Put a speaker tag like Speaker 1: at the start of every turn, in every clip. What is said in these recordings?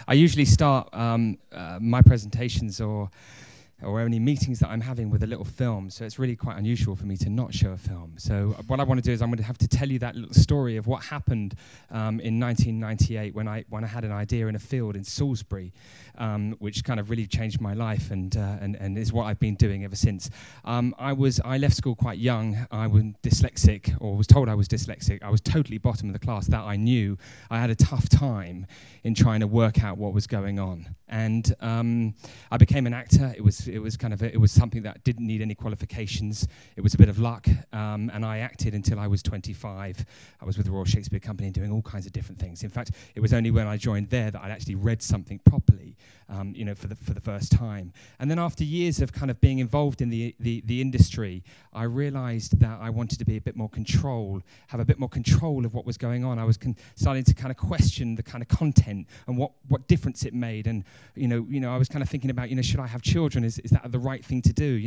Speaker 1: I usually start my presentations or any meetings that I'm having with a little film, so it's really quite unusual for me to not show a film. So what I want to do is I'm going to have to tell you that little story of what happened in 1998 when I had an idea in a field in Salisbury, which kind of really changed my life and is what I've been doing ever since. I left school quite young. I was dyslexic, or was told I was dyslexic. I was totally bottom of the class. That I knew. I had a tough time in trying to work out what was going on, and I became an actor. It was something that didn't need any qualifications. It was a bit of luck, and I acted until I was 25. I was with the Royal Shakespeare Company doing all kinds of different things. In fact, it was only when I joined there that I'd actually read something properly, for the first time. And then after years of kind of being involved in the industry, I realized that I wanted to be a bit more have a bit more control of what was going on. I was starting to kind of question the kind of content and what difference it made. And I was kind of thinking about, should I have children? Is that the right thing to do?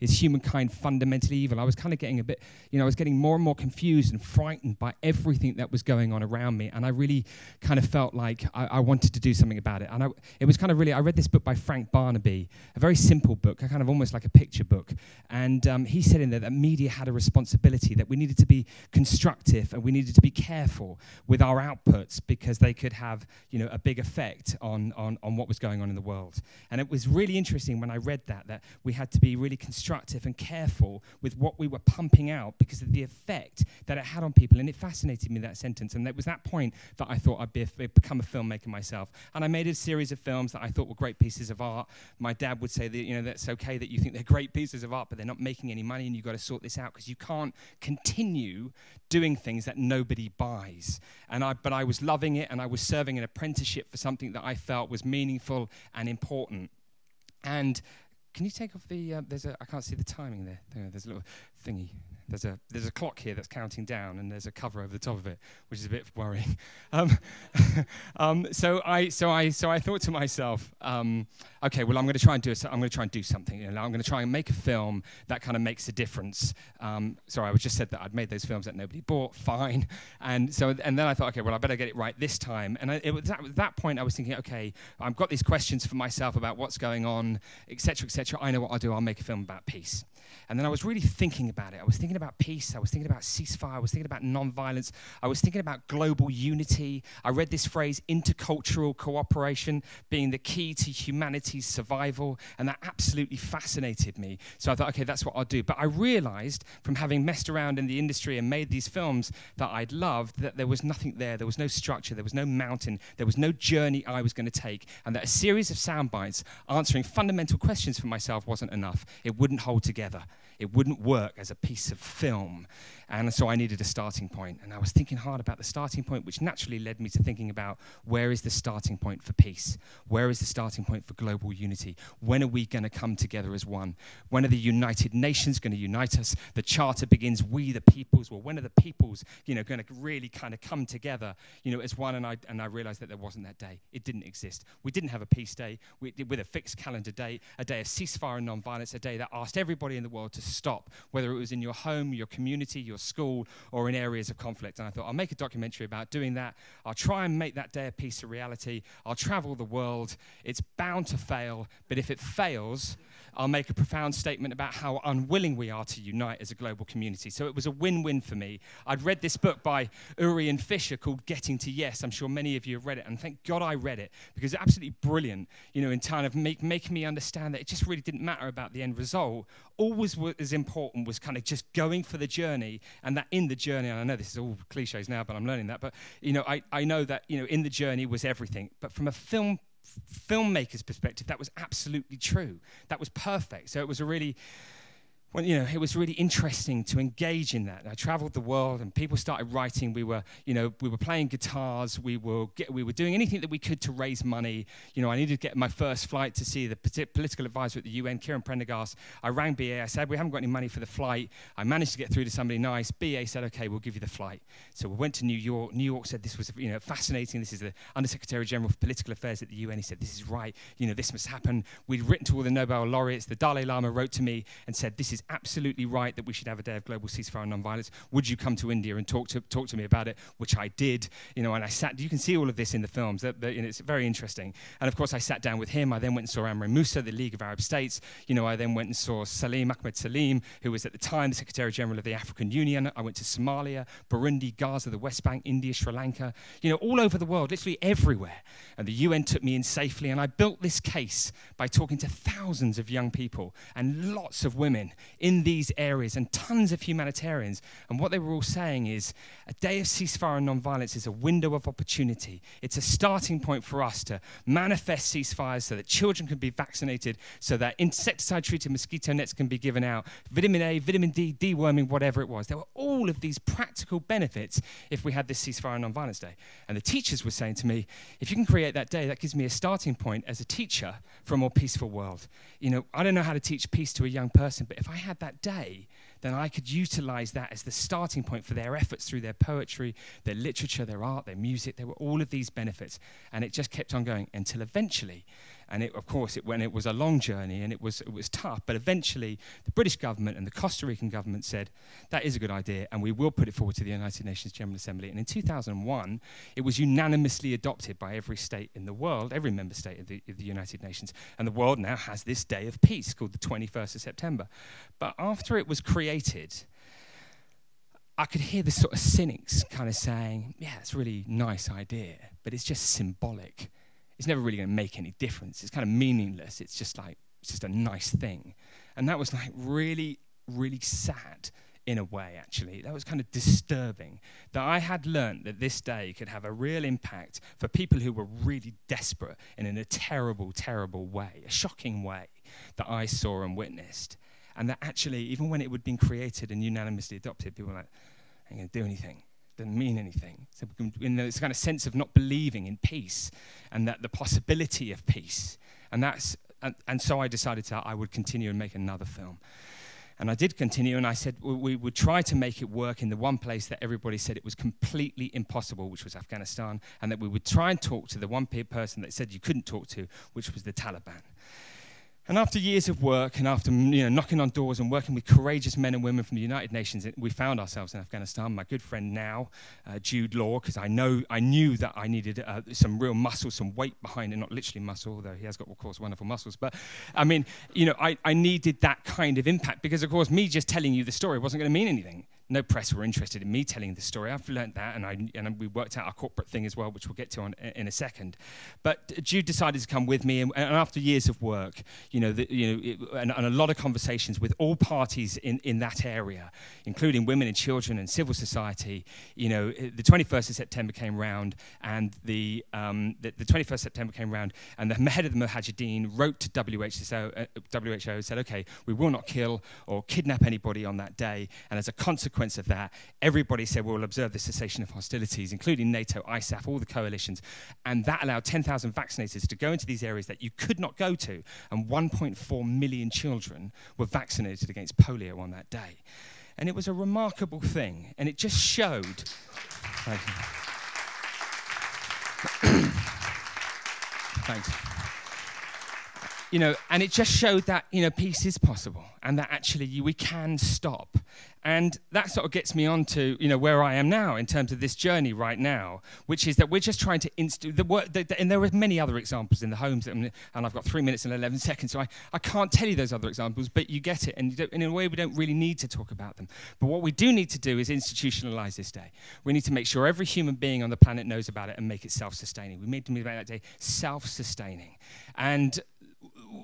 Speaker 1: Is humankind fundamentally evil? I was kind of getting a bit, I was getting more and more confused and frightened by everything that was going on around me. And I really kind of felt like I wanted to do something about it. And it was kind of I read this book by Frank Barnaby, a very simple book, kind of almost like a picture book. And he said in there that media had a responsibility, that we needed to be constructive and we needed to be careful with our outputs because they could have, a big effect on what was going on in the world. And it was really interesting when I read that we had to be really constructive and careful with what we were pumping out because of the effect that it had on people. And it fascinated me, that sentence. And it was that point that I thought I'd become a filmmaker myself. And I made a series of films that I thought were great pieces of art. My dad would say that, that's okay that you think they're great pieces of art, but they're not making any money and you've got to sort this out because you can't continue doing things that nobody buys. But I was loving it, and I was serving an apprenticeship for something that I felt was meaningful and important. And can you take off the, I can't see the timing there. There's a little thingy. There's a clock here that's counting down, and there's a cover over the top of it, which is a bit worrying. So I thought to myself, okay, well I'm going to try and do something. I'm going to try and make a film that kind of makes a difference. Sorry, I just said that I'd made those films that nobody bought. Fine, and then I thought, okay, well I better get it right this time. And it was at that point I was thinking, okay, I've got these questions for myself about what's going on, etc., etc. I know what I'll do. I'll make a film about peace. And then I was really thinking about it. I was thinking about peace. I was thinking about ceasefire. I was thinking about nonviolence. I was thinking about global unity. I read this phrase, intercultural cooperation, being the key to humanity's survival. And that absolutely fascinated me. So I thought, okay, that's what I'll do. But I realized from having messed around in the industry and made these films that I'd loved, that there was nothing there. There was no structure. There was no mountain. There was no journey I was going to take. And that a series of sound bites answering fundamental questions for myself wasn't enough. It wouldn't hold together. It wouldn't work as a piece of film. And so I needed a starting point. And I was thinking hard about the starting point, which naturally led me to thinking about where is the starting point for peace? Where is the starting point for global unity? When are we going to come together as one? When are the United Nations going to unite us? The charter begins, we the peoples. Well, when are the peoples, going to really kind of come together, as one? And I realized that there wasn't that day. It didn't exist. We didn't have a peace day with a fixed calendar date, a day of ceasefire and nonviolence, a day that asked everybody in the world to stop, whether it was in your home, your community, your school, or in areas of conflict. And I thought, I'll make a documentary about doing that. I'll try and make that day of peace a reality. I'll travel the world. It's bound to fail, but if it fails, I'll make a profound statement about how unwilling we are to unite as a global community. So it was a win-win for me. I'd read this book by Urian Fisher called Getting to Yes. I'm sure many of you have read it, and thank God I read it, because it's absolutely brilliant, in kind of making me understand that it just really didn't matter about the end result. Always what is important was kind of just going for the journey, and that in the journey, and I know this is all cliches now, but I'm learning that, but I know that in the journey was everything. But from a filmmaker's perspective, that was absolutely true. That was perfect. So it was it was really interesting to engage in that. I traveled the world, and people started writing. We were playing guitars. We were doing anything that we could to raise money. I needed to get my first flight to see the political advisor at the UN, Kieran Prendergast. I rang BA. I said, we haven't got any money for the flight. I managed to get through to somebody nice. BA said, okay, we'll give you the flight. So we went to New York. New York said this was fascinating. This is the Undersecretary General for Political Affairs at the UN. He said, this is right. This must happen. We'd written to all the Nobel laureates. The Dalai Lama wrote to me and said, this is absolutely right that we should have a day of global ceasefire and non-violence. Would you come to India and talk to me about it? Which I did, and I sat. You can see all of this in the films. It's very interesting. And of course, I sat down with him. I then went and saw Amr Moussa, the League of Arab States. I then went and saw Ahmed Salim, who was at the time the Secretary General of the African Union. I went to Somalia, Burundi, Gaza, the West Bank, India, Sri Lanka, all over the world, literally everywhere. And the UN took me in safely, and I built this case by talking to thousands of young people and lots of women in these areas and tons of humanitarians. And what they were all saying is a day of ceasefire and non-violence is a window of opportunity. It's a starting point for us to manifest ceasefires so that children can be vaccinated, so that insecticide-treated mosquito nets can be given out, vitamin A, vitamin D, deworming, whatever it was. There were all of these practical benefits if we had this ceasefire and non-violence day. And the teachers were saying to me, if you can create that day, that gives me a starting point as a teacher for a more peaceful world. I don't know how to teach peace to a young person, but if I had that day, then I could utilize that as the starting point for their efforts through their poetry, their literature, their art, their music. There were all of these benefits, and it just kept on going until eventually, and of course, when it was a long journey and it was tough, but eventually the British government and the Costa Rican government said, that is a good idea, and we will put it forward to the United Nations General Assembly. And in 2001, it was unanimously adopted by every state in the world, every member state of the United Nations, and the world now has this day of peace called the 21st of September. But after it was created, I could hear the sort of cynics kind of saying, yeah, it's a really nice idea, but it's just symbolic. It's never really going to make any difference. It's kind of meaningless. It's just a nice thing. And that was like really, really sad in a way, actually. That was kind of disturbing, that I had learned that this day could have a real impact for people who were really desperate and in a terrible, terrible way, a shocking way that I saw and witnessed. And that actually, even when it had been created and unanimously adopted, people were like, I ain't going to do anything. Doesn't mean anything. So in this kind of sense of not believing in peace and that the possibility of peace. And so I decided I would continue and make another film. And I did continue, and I said we would try to make it work in the one place that everybody said it was completely impossible, which was Afghanistan, and that we would try and talk to the one person that said you couldn't talk to, which was the Taliban. And after years of work and after knocking on doors and working with courageous men and women from the United Nations, we found ourselves in Afghanistan. My good friend now, Jude Law, because I knew that I needed some real muscle, some weight behind it, not literally muscle, although he has got, of course, wonderful muscles. But I mean, I needed that kind of impact because, of course, me just telling you the story wasn't going to mean anything. No press were interested in me telling the story. I've learned that, and we worked out our corporate thing as well, which we'll get to in a second. But Jude decided to come with me, and after years of work, and a lot of conversations with all parties in that area, including women and children and civil society, the 21st of September came round, and the 21st of September came round, and the head of the Mujahideen wrote to WHO, said, okay, we will not kill or kidnap anybody on that day, and as a consequence of that, everybody said we'll observe the cessation of hostilities, including NATO, ISAF, all the coalitions, and that allowed 10,000 vaccinators to go into these areas that you could not go to, and 1.4 million children were vaccinated against polio on that day. And it was a remarkable thing, and it just showed... Thanks. And it just showed that, peace is possible and that actually we can stop. And that sort of gets me on to, where I am now in terms of this journey right now, which is that we're just trying to and there are many other examples in the homes, and I've got 3 minutes and 11 seconds, so I can't tell you those other examples, but you get it. And in a way, we don't really need to talk about them. But what we do need to do is institutionalize this day. We need to make sure every human being on the planet knows about it and make it self-sustaining. We need to make that day self-sustaining. And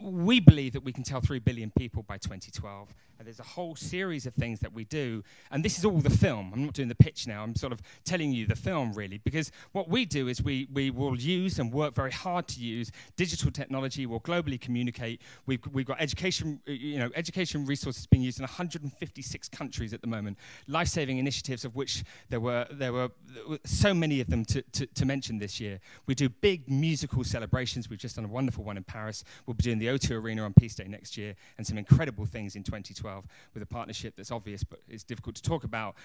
Speaker 1: we believe that we can tell 3 billion people by 2012. And there's a whole series of things that we do. And this is all the film. I'm not doing the pitch now. I'm sort of telling you the film, really. Because what we do is we will use and work very hard to use digital technology. We'll globally communicate. We've got education, education resources being used in 156 countries at the moment. Life-saving initiatives, of which there were so many of them to mention this year. We do big musical celebrations. We've just done a wonderful one in Paris. We'll be doing the O2 Arena on Peace Day next year, and some incredible things in 2012 with a partnership that's obvious but it's difficult to talk about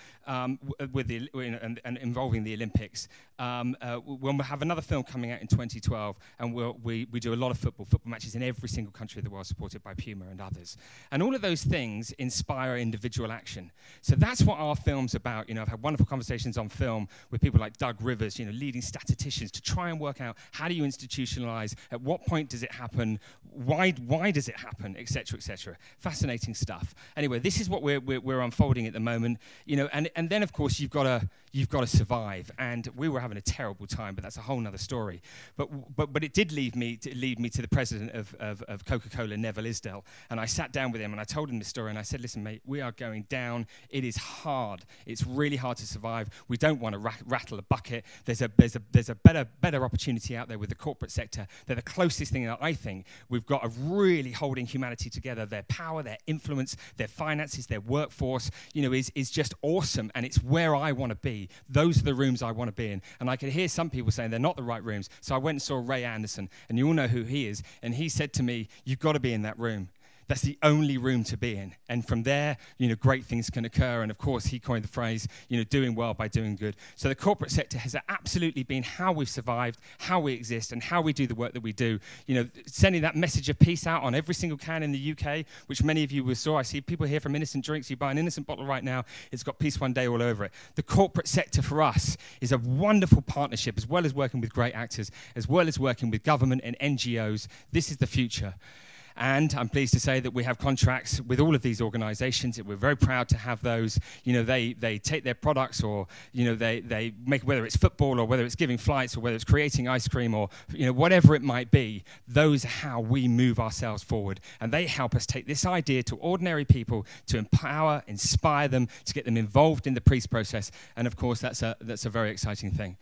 Speaker 1: with the and involving the Olympics. We'll have another film coming out in 2012, and we do a lot of football matches in every single country of the world, supported by Puma and others. And all of those things inspire individual action. So that's what our film's about. You know, I've had wonderful conversations on film with people like Doug Rivers, you know, leading statisticians, to try and work out how do you institutionalize, at what point does it happen, why does it happen, et cetera, fascinating stuff. Anyway, this is what we're unfolding at the moment, you know, and then of course you've got to survive, and we were having a terrible time, but that's a whole nother story. But it did lead me to the president of Coca-Cola, Neville Isdell, and I sat down with him and I told him this story, and I said, listen, mate, we are going down. It is hard. It's really hard to survive. We don't want to rattle a bucket. There's a better opportunity out there with the corporate sector. They're the closest thing that I think we've got of really holding humanity together. Their power, their influence, their finances, their workforce, you know, is just awesome, and it's where I want to be. Those are the rooms I want to be in. And I could hear some people saying they're not the right rooms. So I went and saw Ray Anderson, and you all know who he is, and he said to me, you've got to be in that room. That's the only room to be in. And from there, you know, great things can occur. And of course, he coined the phrase, you know, doing well by doing good. So the corporate sector has absolutely been how we've survived, how we exist, and how we do the work that we do. You know, sending that message of peace out on every single can in the UK, which many of you saw. I see people here from Innocent Drinks. You buy an Innocent bottle right now, it's got Peace One Day all over it. The corporate sector for us is a wonderful partnership, as well as working with great actors, as well as working with government and NGOs. This is the future. And I'm pleased to say that we have contracts with all of these organizations. We're very proud to have those. You know, they take their products, or, you know, they make, whether it's football or whether it's giving flights or whether it's creating ice cream or, you know, whatever it might be, those are how we move ourselves forward. And they help us take this idea to ordinary people, to empower, inspire them, to get them involved in the peace process. And of course, that's a very exciting thing.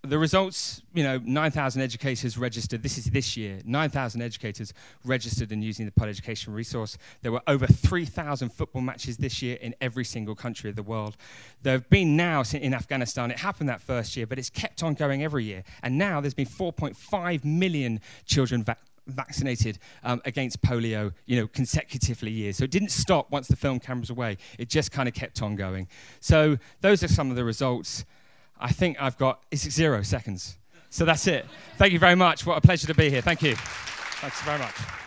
Speaker 1: The results, you know, 9,000 educators registered. This is this year. 9,000 educators registered in using the Pod Education resource. There were over 3,000 football matches this year in every single country of the world. There have been now, in Afghanistan, it happened that first year, but it's kept on going every year. And now there's been 4.5 million children vaccinated against polio, you know, consecutively years. So it didn't stop once the film camera was away. It just kind of kept on going. So those are some of the results. I think I've got, it's 0 seconds. So that's it. Thank you very much. What a pleasure to be here. Thank you. Thanks very much.